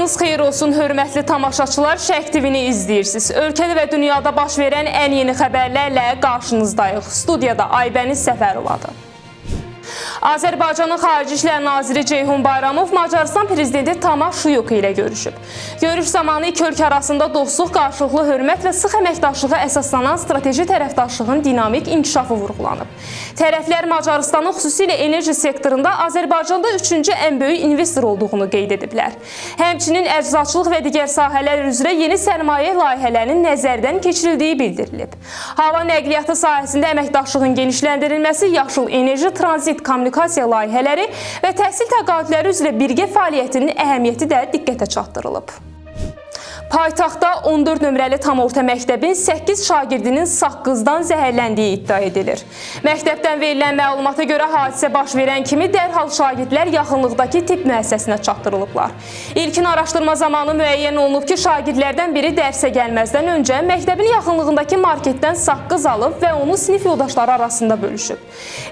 Sabahınız xeyir olsun, hörmətli tamaşaçılar, Şərq TV-ni izləyirsiniz. Ölkədə və dünyada baş verən ən yeni xəbərlərlə qarşınızdayıq. Studiyada Aybəniz Səfərovadır. Azərbaycanın Xarici İşlər Naziri Ceyhun Bayramov Macarıstan Prezidenti Tamar Şuyuk ilə görüşüb. Görüş zamanı iki ölkə arasında dostluq, qarşılıqlı hörmət və sıx əməkdaşlığa əsaslanan strateji tərəfdaşlığın dinamik inkişafı vurğulanıb. Tərəflər Macarıstanın xüsusilə enerji sektorunda Azərbaycanda üçüncü ən böyük investor olduğunu qeyd ediblər. Həmçinin əczaçılıq və digər sahələr üzrə yeni sərmayə layihələrinin nəzərdən keçirildiyi bildirilib. Hava nəqliyyatı sahəsində əməkdaşlığın genişləndirilməsi, yaşıl enerji, tranzit kommunikasiya layihələri və təhsil təqaüdləri üzrə birgə fəaliyyətinin əhəmiyyəti də diqqətə çatdırılıb. Paytaxtda 14 nömrəli tam orta məktəbin 8 şagirdinin saqqızdan zəhərləndiyi iddia edilir. Məktəbdən verilən məlumata görə hadisə baş verən kimi dərhal şagirdlər yaxınlıqdakı tibb müəssisəsinə çatdırılıblar. İlkin araşdırma zamanı müəyyən olunub ki, şagirdlərdən biri dərsə gəlməzdən öncə məktəbin yaxınlığındakı marketdən saqqız alıb və onu sinif yoldaşları arasında bölüşüb.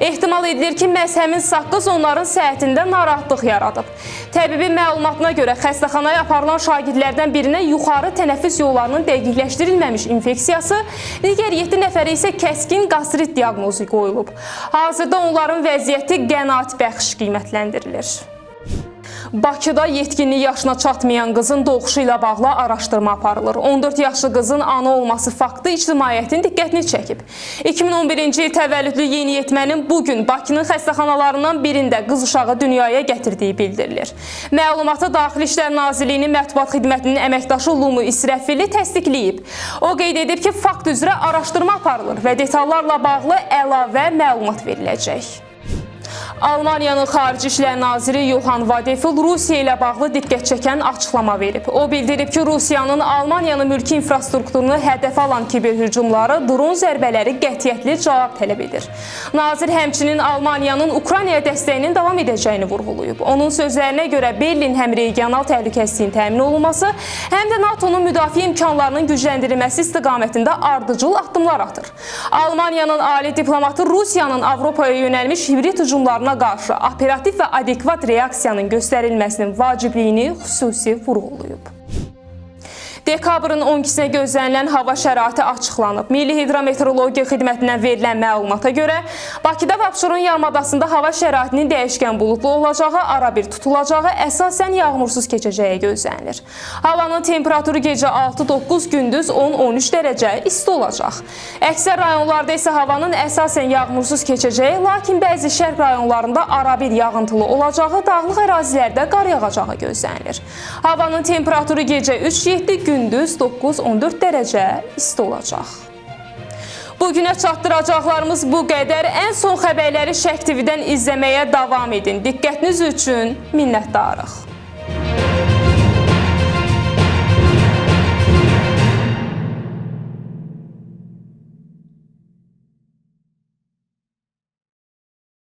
Ehtimal edilir ki, məhz həmin saqqız onların səhhətində narahatlıq yaradıb. Təbibi məlumatına görə xəstəxanaya aparılan şagirdlərdən birinə yuxarı tənəffüs yollarının dəqiqləşdirilməmiş infeksiyası, digər 7 nəfərə isə kəskin qastrit diaqnozu qoyulub. Hazırda onların vəziyyəti qənaətbəxş qiymətləndirilir. Bakıda yetkinlik yaşına çatmayan qızın doğuşu ilə bağlı araşdırma aparılır. 14 yaşlı qızın ana olması faktı ictimaiyyətin diqqətini çəkib. 2011-ci il təvəllüdlü yeniyetmənin bugün Bakının xəstəxanalarından birində qız uşağı dünyaya gətirdiyi bildirilir. Məlumatı Daxili İşlər Nazirliyinin Mətbuat Xidmətinin əməkdaşı Lumu İsrəfili təsdiqləyib. O qeyd edib ki, fakt üzrə araşdırma aparılır və detallarla bağlı əlavə məlumat veriləcək. Almaniyanın Xarici İşlər Naziri Johann Vadeful Rusiya ilə bağlı diqqət çəkən açıqlama verib. O bildirib ki, Rusiyanın Almaniyanın mülki infrastrukturunu hədəfə alan kiberhücumları, dron zərbələri qətiyyətli cavab tələb edir. Nazir həmçinin Almaniyanın Ukraynaya dəstəyinin davam edəcəyini vurğulayıb. Onun sözlərinə görə Berlin həm regional təhlükəsizliyin təmin olunması, həm də NATO-nun müdafiə imkanlarının gücləndirilməsi istiqamətində ardıcıl addımlar atır. Almaniyanın ali diplomatı Rusiyanın Avropaya yönəlmiş hibrid hücumlarına qarşı operativ və adekvat reaksiyanın göstərilməsinin vacibliyini xüsusi vurğulayıb. Dekabrın 12-sinə gözlənilən hava şəraiti açıqlanıb. Milli Hidrometeorologiya Xidmətindən verilən məlumata görə Bakıda və Abşeron yarımadasında hava şəraitinin dəyişkən buludlu olacağı, arabir tutulacağı, əsasən yağmursuz keçəcəyi gözlənilir. Havanın temperaturu gecə 6-9, gündüz 10-13 dərəcə isti olacaq. Əksər rayonlarda isə havanın əsasən yağmursuz keçəcəyi, lakin bəzi şərq rayonlarında arabir yağıntılı olacağı, dağlıq ərazilərdə qar yağacağı gözlənilir. Havanın temperaturu gecə 3-7, gündüz 9-14 dərəcə isti olacaq. Bugünə çatdıracaqlarımız bu qədər. Ən son xəbərləri Şərq TV-dən izləməyə davam edin. Diqqətiniz üçün minnətdarıq.